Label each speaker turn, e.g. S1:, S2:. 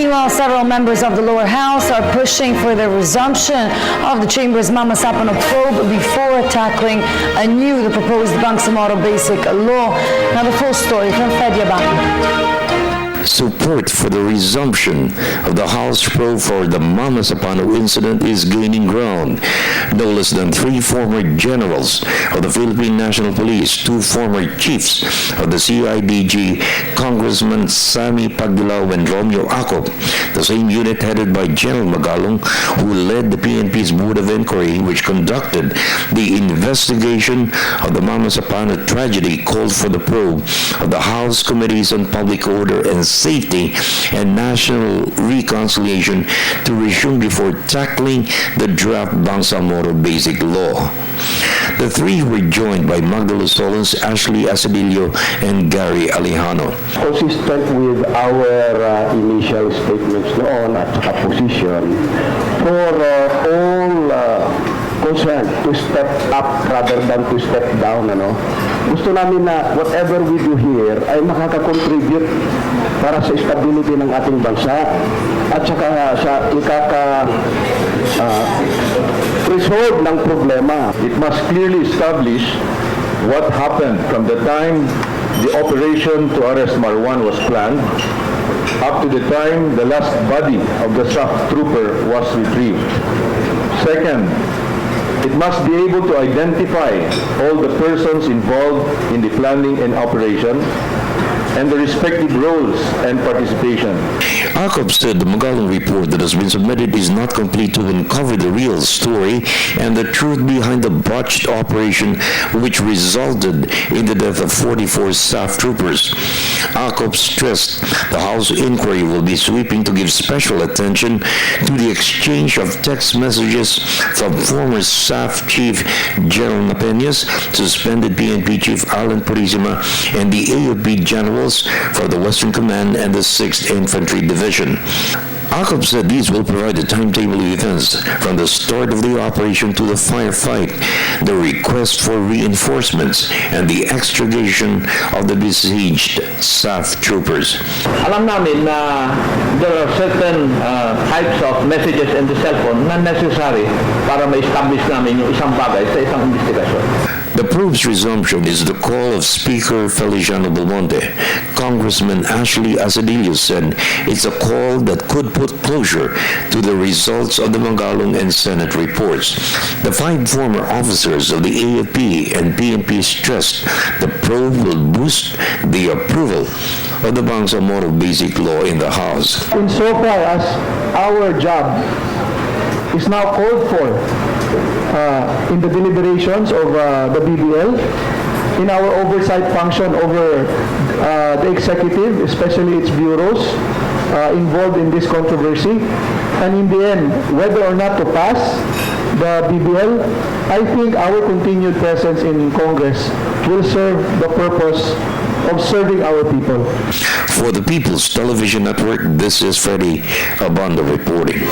S1: Meanwhile, several members of the lower house are pushing for the resumption of the chamber's Mamasapano probe before tackling anew the proposed Bangsamoro Basic Law. Now the full story from Freddie Abando.
S2: Support for the resumption of the House probe for the Mamasapano incident is gaining ground. No less than 3 former generals of the Philippine National Police, 2 former chiefs of the CIDG, Congressman Sammy Pagdilao and Romeo Acop, the same unit headed by General Magalong, who led the PNP's Board of Inquiry, which conducted the investigation of the Mamasapano tragedy, called for the probe of the House Committees on Public Order and Safety and National Reconciliation to resume before tackling the draft Bangsamoro Basic Law. The 3 were joined by Magdalo Solons, Ashley Asadillo, and Gary Alejano.
S3: Consistent with our initial statements noon at saka position for all concerned to step up rather than to step down. Gusto namin na whatever we do here ay makaka-contribute para sa stability ng ating bansa at saka sa resolve ng problema.
S4: It must clearly establish what happened from the time the operation to arrest Marwan was planned up to the time the last body of the SAF trooper was retrieved. Second, it must be able to identify all the persons involved in the planning and operation and the respective roles and participation.
S2: Acop said the Magalong report that has been submitted is not complete to uncover the real story and the truth behind the botched operation which resulted in the death of 44 SAF troopers. Acop stressed the House inquiry will be sweeping to give special attention to the exchange of text messages from former SAF Chief General Napeñas, suspended PNP Chief Alan Purisima, and the AFP generals for the Western Command and the 6th Infantry Division. Acop said these will provide a timetable of events from the start of the operation to the firefight, the request for reinforcements, and the extradition of the besieged SAF troopers.
S5: Alam namin na there are certain types of messages in the cellphone na necessary para ma-establish namin yung isang bagay sa isang investigasyon.
S2: The probe's resumption is the call of Speaker Feliciano Belmonte. Congressman Ashley Asadillo said it's a call that could put closure to the results of the Magalong and Senate reports. The 5 former officers of the AFP and PNP stressed the probe will boost the approval of the Bangsamoro Basic Law in the House.
S3: Insofar as our job is now called for in the deliberations of the BBL, in our oversight function over the executive, especially its bureaus involved in this controversy, and in the end, whether or not to pass the BBL, I think our continued presence in Congress will serve the purpose of serving our people.
S2: For the People's Television Network, this is Freddie Abando reporting.